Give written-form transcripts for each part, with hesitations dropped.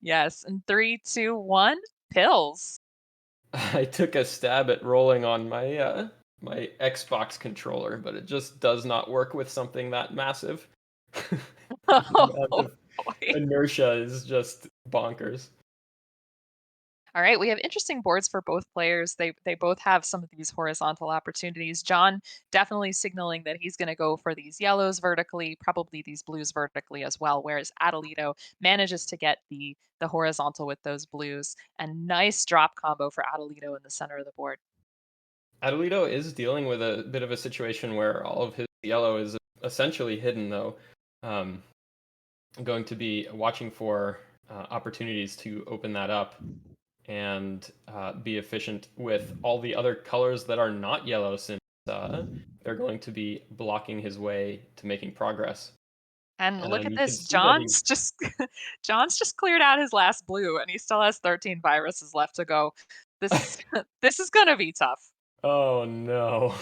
Yes, in 3, 2, 1, pills. I took a stab at rolling on my Xbox controller, but it just does not work with something that massive. The amount Oh, of boy. inertia is just bonkers. All right, we have interesting boards for both players. They both have some of these horizontal opportunities. John definitely signaling that he's going to go for these yellows vertically, probably these blues vertically as well. Whereas Atalito manages to get the horizontal with those blues. And nice drop combo for Atalito in the center of the board. Atalito is dealing with a bit of a situation where all of his yellow is essentially hidden, though. Um, I'm going to be watching for opportunities to open that up and be efficient with all the other colors that are not yellow, since they're going to be blocking his way to making progress. And look And at you can this. see that he. John's just cleared out his last blue and he still has 13 viruses left to go. This this is going to be tough. Oh no.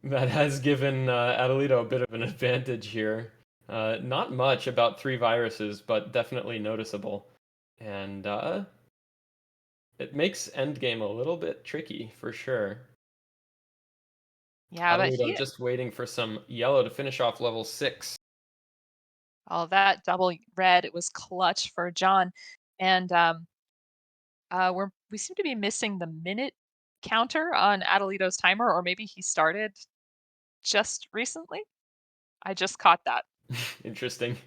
That has given Adelito a bit of an advantage here. Not much, about 3 viruses, but definitely noticeable. And it makes endgame a little bit tricky, for sure. Yeah, but Adelito just waiting for some yellow to finish off level 6. that double red, it was clutch for John. And we seem to be missing the minute counter on Adelito's timer, or maybe he started just recently. I just caught that. Interesting.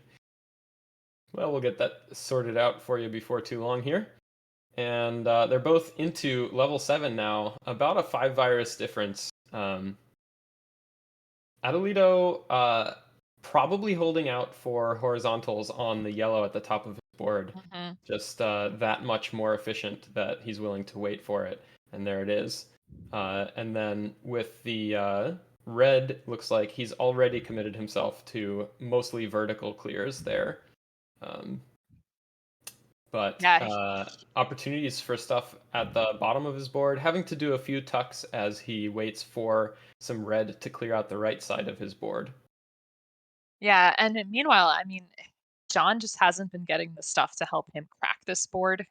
Well, we'll get that sorted out for you before too long here. And they're both into level 7 now, about a 5 virus difference. Adelito probably holding out for horizontals on the yellow at the top of his board. Mhm. Just that much more efficient that he's willing to wait for it. And there it is. And then with the red, looks like he's already committed himself to mostly vertical clears there. Um, but Yeah, opportunities for stuff at the bottom of his board, having to do a few tucks as he waits for some red to clear out the right side of his board. yeah, and then meanwhile, I mean, John just hasn't been getting the stuff to help him crack this board.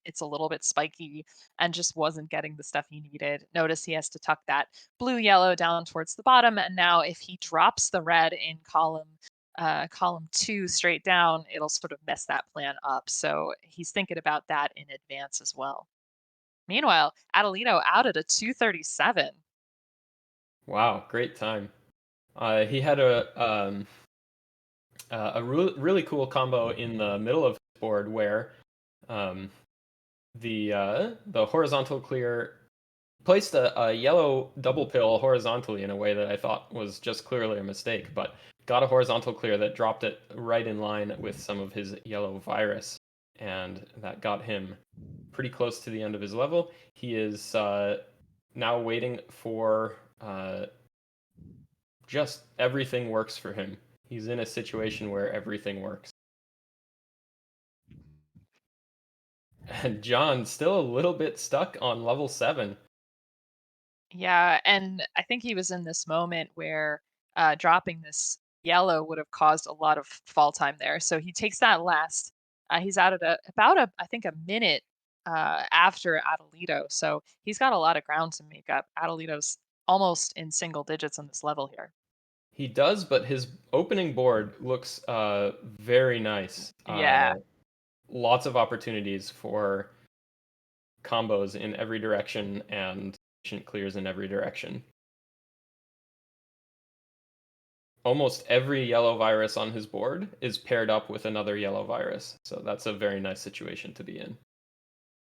It's a little bit spiky and just wasn't getting the stuff he needed. Notice he has to tuck that blue yellow down towards the bottom, and now if he drops the red in column 2 straight down, it'll sort of mess that plan up. So he's thinking about that in advance as well. Meanwhile, Adelito out at a 237. Wow, great time. He had a really cool combo in the middle of his board where um, the horizontal clear placed a yellow double pill horizontally in a way that I thought was just clearly a mistake, but got a horizontal clear that dropped it right in line with some of his yellow virus, and that got him pretty close to the end of his level. He is now waiting for just everything works for him. He's in a situation where everything works. And John's still a little bit stuck on level 7. Yeah, and I think he was in this moment where dropping this yellow would have caused a lot of fall time there. So he takes that last. He's out at about I think a minute after Adelito. So he's got a lot of ground to make up. Adelito's almost in single digits on this level here. He does, but his opening board looks very nice. Yeah, Lots of opportunities for combos in every direction and efficient clears in every direction. Almost every yellow virus on his board is paired up with another yellow virus, so that's a very nice situation to be in.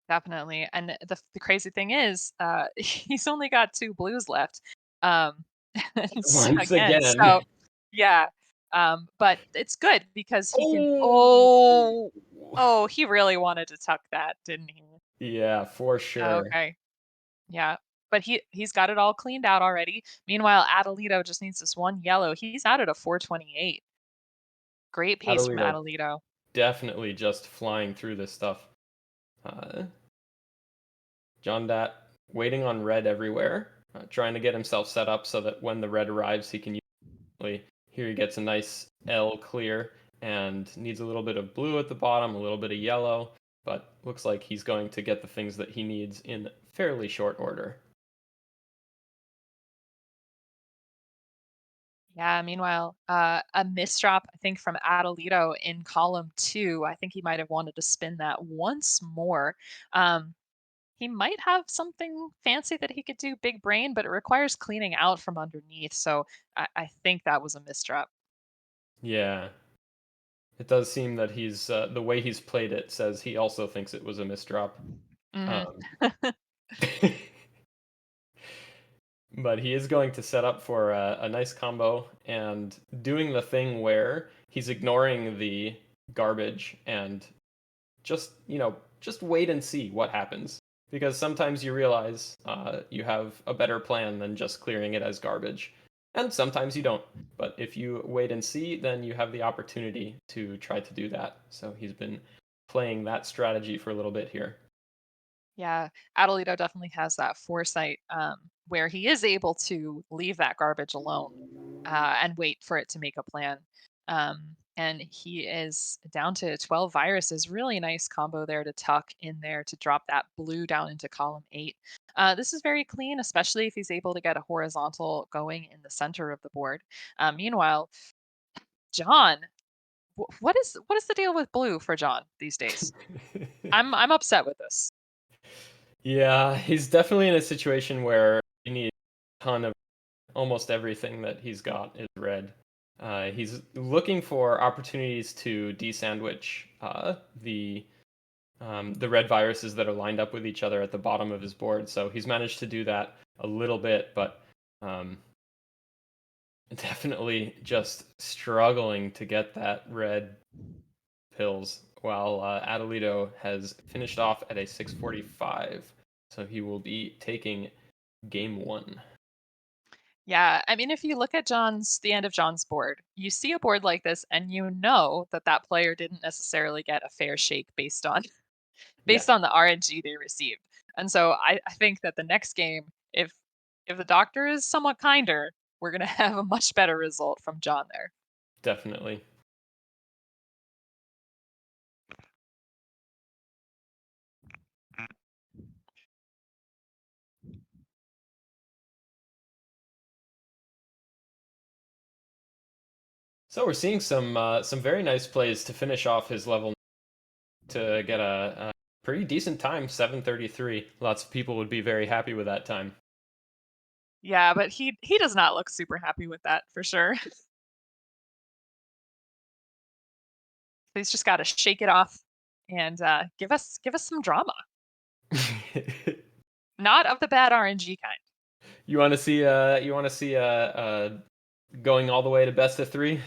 definitely. And the crazy thing is, he's only got 2 blues left. Um, Once again, again. so yeah, but it's good because he can. Oh! Oh, he really wanted to tuck that, didn't he? Yeah, for sure. Okay, yeah, but he's got it all cleaned out already. Meanwhile, Adelito just needs this one yellow. He's out at a 428. Great pace from Adelito Adelito. definitely just flying through this stuff. Uh, JonDat waiting on red everywhere, trying to get himself set up so that when the red arrives, he can use it. Here he gets a nice L clear and needs a little bit of blue at the bottom, a little bit of yellow, but looks like he's going to get the things that he needs in fairly short order. Yeah, meanwhile, a misdrop, I think, from Atalito in column 2. I think he might have wanted to spin that once more. Um, he might have something fancy that he could do big brain, but it requires cleaning out from underneath. So I think that was a misdrop. Yeah, it does seem that the way he's played it says he also thinks it was a misdrop. Hmm. Um, but he is going to set up for a nice combo and doing the thing where he's ignoring the garbage and just wait and see what happens. Because sometimes you realize you have a better plan than just clearing it as garbage. And sometimes you don't. But if you wait and see, then you have the opportunity to try to do that. So he's been playing that strategy for a little bit here. Yeah, Adelito definitely has that foresight, where he is able to leave that garbage alone, and wait for it to make a plan. And he is down to 12 viruses. Really nice combo there to tuck in there to drop that blue down into column 8. This is very clean, especially if he's able to get a horizontal going in the center of the board. Meanwhile, John, what is the deal with blue for John these days? I'm upset with this. Yeah, he's definitely in a situation where he needs a ton of almost everything that he's got is red. He's looking for opportunities to desandwich the red viruses that are lined up with each other at the bottom of his board. So he's managed to do that a little bit, but um, definitely just struggling to get that red pills. While Adelito has finished off at a 645, so he will be taking game one. Yeah, I mean, if you look at the end of John's board, you see a board like this, and you know that that player didn't necessarily get a fair shake based on Yeah, based on the RNG they received. And so I think that the next game, if the doctor is somewhat kinder, we're gonna have a much better result from John there. definitely. So we're seeing some very nice plays to finish off his level to get a pretty decent time, 7:33. Lots of people would be very happy with that time. Yeah, but he does not look super happy with that for sure. He's just got to shake it off and give us some drama, not of the bad RNG kind. you want to see going all the way to best of 3?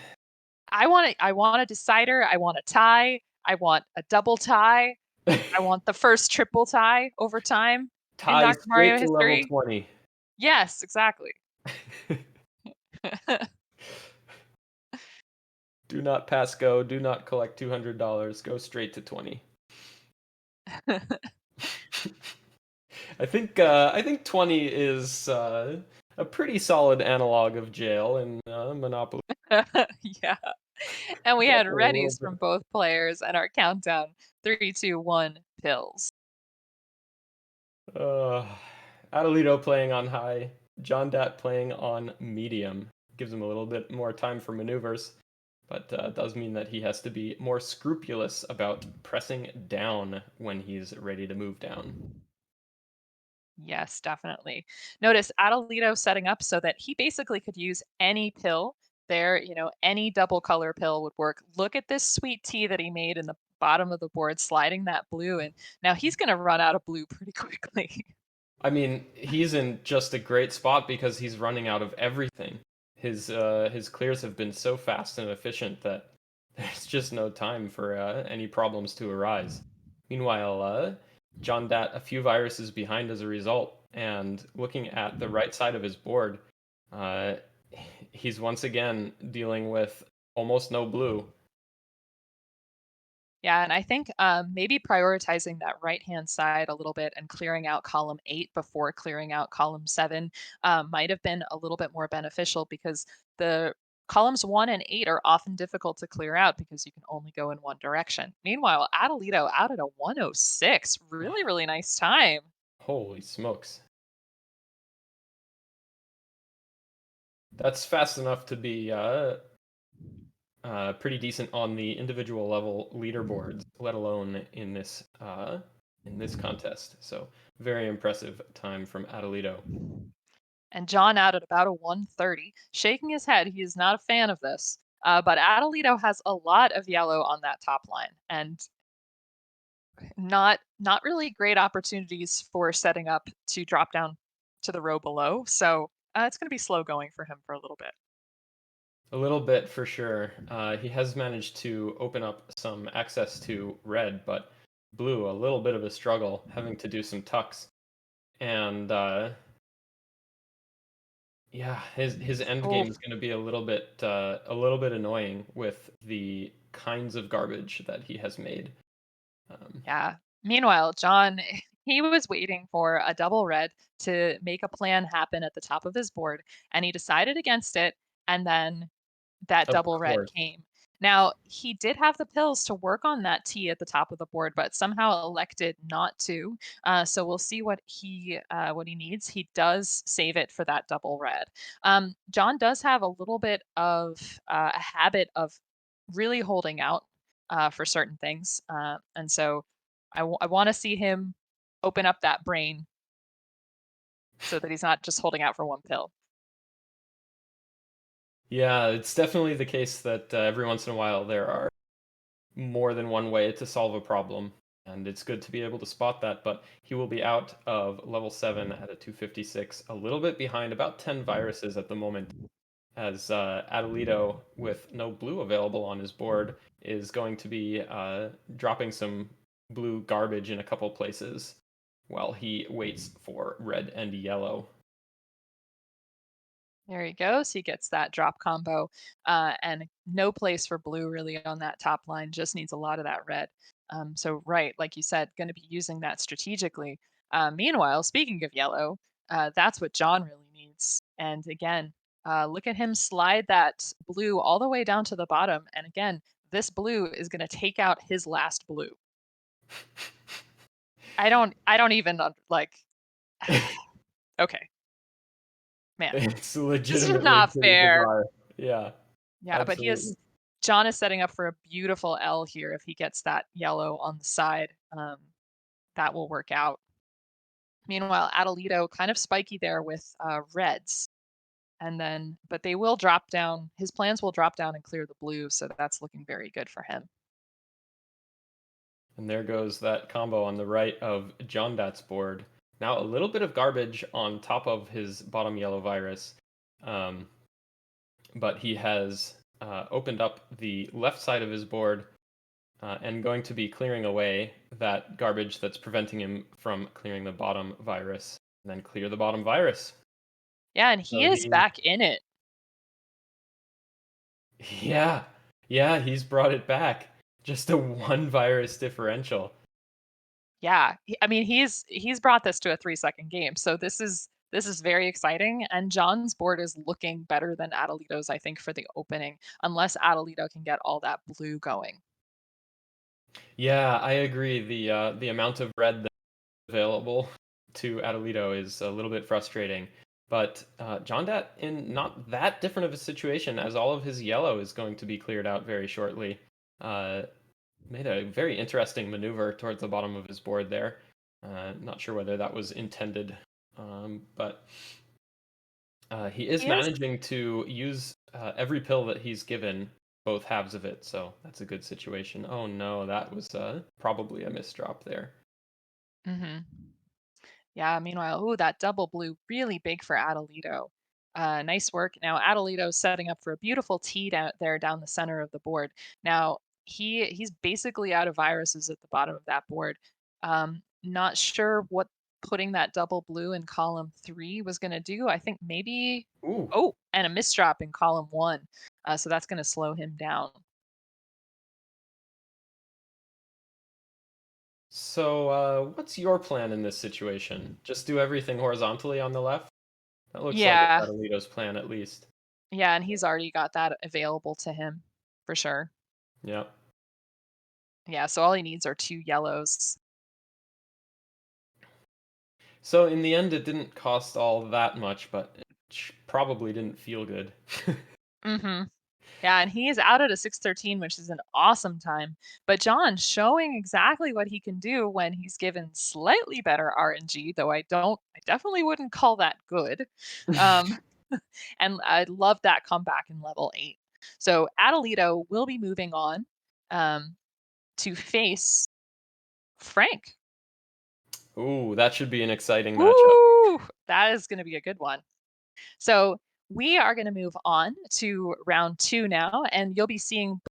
I want a decider, I want a tie, I want a double tie, I want the first triple tie over time in Ties Dr. straight Mario to level history. 20. Yes, exactly. Do not pass go, do not collect $200, go straight to 20. I think 20 is a pretty solid analog of jail in Monopoly. Yeah, and we had Definitely a little readies bit. from both players and our countdown, 3, 2, 1, pills. Uh, Adelito playing on high, JonDat playing on medium. Gives him a little bit more time for maneuvers, but does mean that he has to be more scrupulous about pressing down when he's ready to move down. Yes, definitely. Notice Adelito setting up so that he basically could use any pill there, any double color pill would work. Look at this sweet tea that he made in the bottom of the board, sliding that blue in. Now he's going to run out of blue pretty quickly. I mean, he's in just a great spot because he's running out of everything. His clears have been so fast and efficient that there's just no time for any problems to arise. Meanwhile, John Dat a few viruses behind as a result, and looking at the right side of his board, uh, he's once again dealing with almost no blue. Yeah, and I think maybe prioritizing that right hand side a little bit and clearing out column 8 before clearing out column 7 might have been a little bit more beneficial because the Columns 1 and 8 are often difficult to clear out because you can only go in one direction. Meanwhile, Atalito out at a 106. Really, really nice time. Holy smokes. That's fast enough to be pretty decent on the individual level leaderboards, let alone in this contest. So very impressive time from Atalito. And John out at about a 130, shaking his head. He is not a fan of this. But Atalito has a lot of yellow on that top line, and not really great opportunities for setting up to drop down to the row below. So it's going to be slow going for him for a little bit. A little bit for sure. He has managed to open up some access to red, but blue a little bit of a struggle, having to do some tucks. And yeah, his end Oh, game is going to be a little bit annoying with the kinds of garbage that he has made. Um, yeah. Meanwhile, John, he was waiting for a double red to make a plan happen at the top of his board, and he decided against it. And then that of double red course. came. Now, he did have the pills to work on that T at the top of the board, but somehow elected not to. So we'll see what he needs. He does save it for that double red. John does have a little bit of a habit of really holding out for certain things, and so I want to see him open up that brain so that he's not just holding out for one pill. Yeah, it's definitely the case that every once in a while there are more than one way to solve a problem, and it's good to be able to spot that. But he will be out of level 7 at a 256, a little bit behind, about 10 viruses at the moment, as Adelito, with no blue available on his board, is going to be dropping some blue garbage in a couple places while he waits for red and yellow. There he goes. He gets that drop combo, and no place for blue really on that top line. Just needs a lot of that red. So right, like you said, going to be using that strategically. Meanwhile, speaking of yellow, that's what John really needs. And again, look at him slide that blue all the way down to the bottom. And again, this blue is going to take out his last blue. I don't even like. Okay, man, It's this is legitimately not pretty fair. bizarre. Yeah, Yeah, but he absolutely. is John is setting up for a beautiful L here if he gets that yellow on the side. That will work out. Meanwhile, Adelito kind of spiky there with reds. And then, but they will drop down. His plans will drop down and clear the blue, so that's looking very good for him. And there goes that combo on the right of JonDat's board. Now a little bit of garbage on top of his bottom yellow virus, um, but he has opened up the left side of his board and going to be clearing away that garbage that's preventing him from clearing the bottom virus, and then clear the bottom virus. Yeah, and he So is back in it. yeah, yeah, he's brought it back. Just a one virus differential. Yeah, I mean he's brought this to a 3-second game, so this is very exciting. And John's board is looking better than Adelito's, I think, for the opening, unless Adelito can get all that blue going. Yeah, I agree. The amount of red that's available to Adelito is a little bit frustrating. But John Dat in not that different of a situation, as all of his yellow is going to be cleared out very shortly. Uh, Made a very interesting maneuver towards the bottom of his board there. Not sure whether that was intended, but he is He is. managing to use every pill that he's given, both halves of it. So that's a good situation. Oh no, that was probably a misdrop there. Mhm. Yeah, meanwhile, ooh, that double blue, really big for Adelito. Nice work. Now Adelito's setting up for a beautiful tee down there down the center of the board. Now he's basically out of viruses at the bottom of that board. Not sure what putting that double blue in column 3 was going to do. I think maybe Ooh. oh, and a misdrop in column 1. So that's going to slow him down. So, what's your plan in this situation? Just do everything horizontally on the left? That looks like it's Yeah, Adelito's plan, at least. Yeah, and he's already got that available to him for sure. Yeah. Yeah, so all he needs are 2 yellows. So in the end, it didn't cost all that much, but it probably didn't feel good. Mhm. Yeah, and he is out at a 6:13, which is an awesome time. But John showing exactly what he can do when he's given slightly better RNG, though I definitely wouldn't call that good. Um, and I love that comeback in level 8. So Atalito will be moving on um, to face Frank. Ooh, that should be an exciting matchup. Woo! That is going to be a good one. So we are going to move on to round 2 now, and you'll be seeing